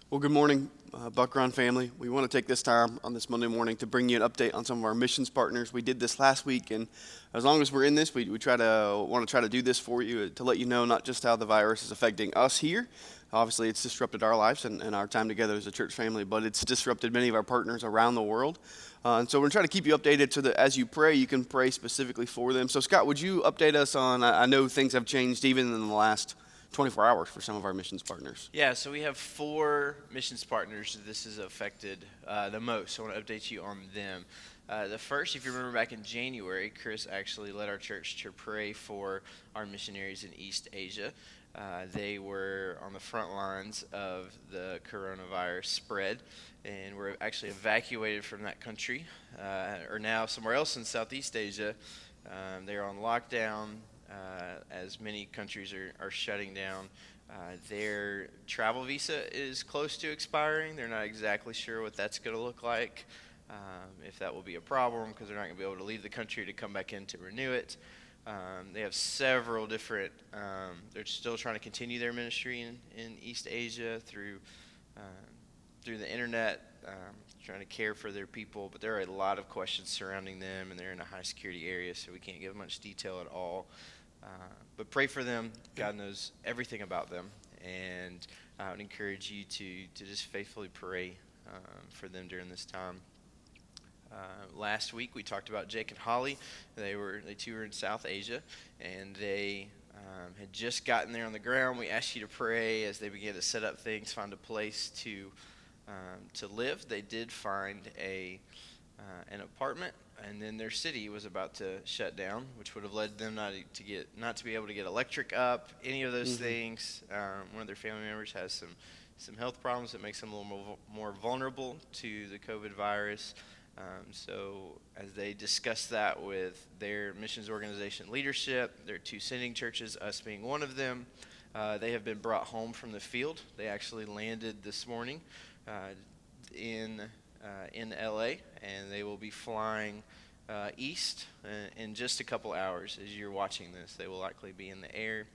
Well, good morning, Buck Run family. We want to take this time on this Monday morning to bring you an update on some of our missions partners. We did this last week, and as long as we're in this, we want to try to do this for you to let you know not just how the virus is affecting us here. Obviously, it's disrupted our lives and our time together as a church family, but it's disrupted many of our partners around the world. And so we're trying to keep you updated so that as you pray, you can pray specifically for them. So, Scott, would you update us on? I know things have changed even in the last 24 hours for some of our missions partners. Yeah, so we have 4 missions partners this has affected the most. So I want to update you on them. The first, if you remember back in January, Chris actually led our church to pray for our missionaries in East Asia. They were on the front lines of the coronavirus spread and were actually evacuated from that country, or now somewhere else in Southeast Asia. They're on lockdown as many countries are shutting down. Their travel visa is close to expiring. They're not exactly sure what that's going to look like, if that will be a problem, because they're not going to be able to leave the country to come back in to renew it. They have several different, they're still trying to continue their ministry in East Asia through the internet, trying to care for their people, but there are a lot of questions surrounding them, and they're in a high security area, so we can't give much detail at all. But pray for them. God knows everything about them, and I would encourage you to just faithfully pray for them during this time. Last week we talked about Jake and Holly. They too were in South Asia, and they had just gotten there on the ground. We asked you to pray as they began to set up things, find a place to live. They did find an apartment, and then their city was about to shut down, which would have led them not to be able to get electric up, any of those things. One of their family members has some health problems that makes them a little more vulnerable to the COVID virus. So as they discussed that with their missions organization leadership, their 2 sending churches, us being one of them, they have been brought home from the field. They actually landed this morning in LA, and they will be flying east in just a couple hours. As you're watching this, they will likely be in the air,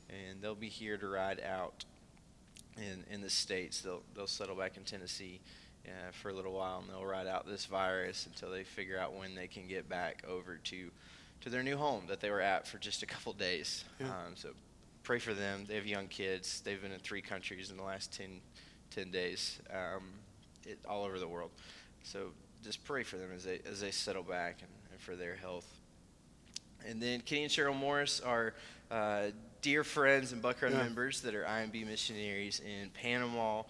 and they'll be here to ride out in the States. They'll settle back in Tennessee for a little while, and they'll ride out this virus until they figure out when they can get back over to their new home that they were at for just a couple days. Yeah. So pray for them. They have young kids. They've been in 3 countries in the last 10 days, all over the world. So just pray for them as they settle back and for their health. And then Kenny and Cheryl Morris are dear friends and Buck Run members that are IMB missionaries in Panama.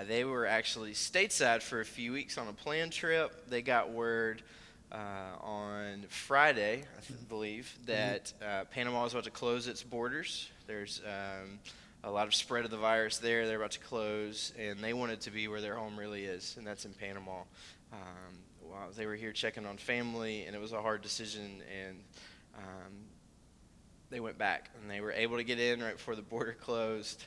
They were actually stateside for a few weeks on a planned trip. They got word on Friday, I believe, that Panama is about to close its borders. There's a lot of spread of the virus there. They're about to close, and they wanted to be where their home really is, and that's in Panama. While they were here checking on family, and it was a hard decision, and they went back, and they were able to get in right before the border closed.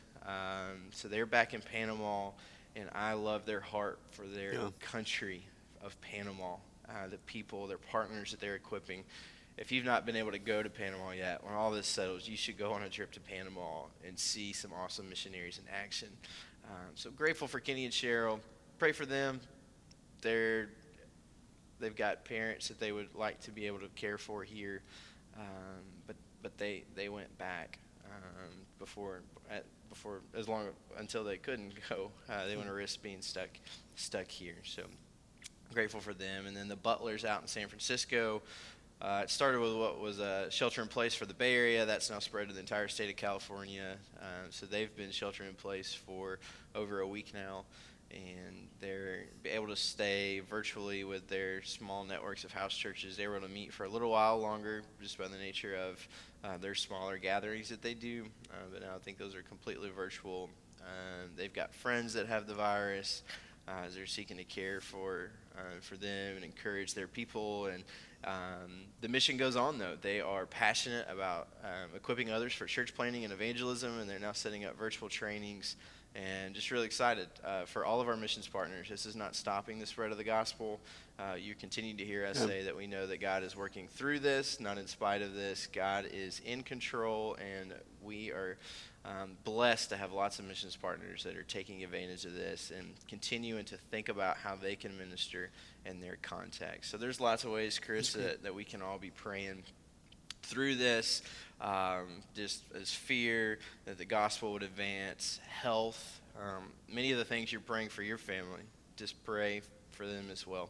So they're back in Panama, and I love their heart for their country of Panama, the people, their partners that they're equipping. If you've not been able to go to Panama yet, when all this settles, you should go on a trip to Panama and see some awesome missionaries in action. So grateful for Kenny and Cheryl. Pray for them. They've got parents that they would like to be able to care for here, but they went back before until they couldn't go. They wouldn't risk being stuck here. So grateful for them. And then the Butlers out in San Francisco. It started with what was a shelter in place for the Bay Area. That's now spread to the entire state of California. So they've been sheltering in place for over a week now, and they're able to stay virtually with their small networks of house churches. They were able to meet for a little while longer just by the nature of their smaller gatherings that they do, but now I think those are completely virtual. They've got friends that have the virus. They're seeking to care for them and encourage their people, and the mission goes on, though. They are passionate about equipping others for church planting and evangelism, and they're now setting up virtual trainings, and just really excited for all of our missions partners. This is not stopping the spread of the gospel. You continue to hear us say that we know that God is working through this, not in spite of this. God is in control, and we are blessed to have lots of missions partners that are taking advantage of this and continuing to think about how they can minister in their context. So there's lots of ways, Chris, that we can all be praying through this, just as fear, that the gospel would advance, health, many of the things you're praying for your family, just pray for them as well.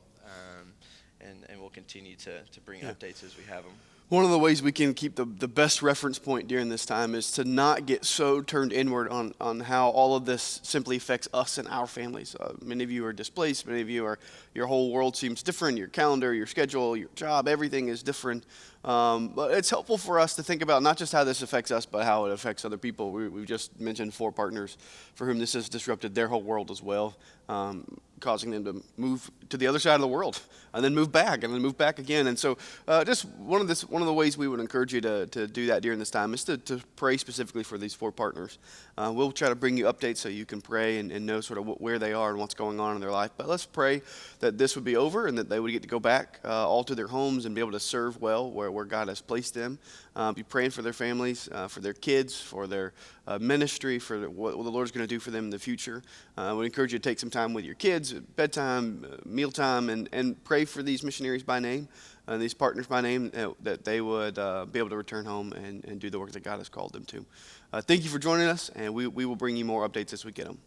And we'll continue to bring updates as we have them. One of the ways we can keep the best reference point during this time is to not get so turned inward on how all of this simply affects us and our families. Many of you are displaced. Many of you are, your whole world seems different. Your calendar, your schedule, your job, everything is different. But it's helpful for us to think about not just how this affects us, but how it affects other people. We've just mentioned 4 partners for whom this has disrupted their whole world as well, causing them to move to the other side of the world and then move back and then move back again. And so just one of the ways we would encourage you to do that during this time is to pray specifically for these 4 partners. We'll try to bring you updates so you can pray and know sort of where they are and what's going on in their life. But let's pray that this would be over and that they would get to go back all to their homes and be able to serve well where God has placed them. Be praying for their families, for their kids, for their ministry, for what the Lord's going to do for them in the future. I would encourage you to take some time with your kids, bedtime, mealtime, and pray for these missionaries by name, these partners by name, that they would be able to return home and do the work that God has called them to. Thank you for joining us, and we will bring you more updates as we get them.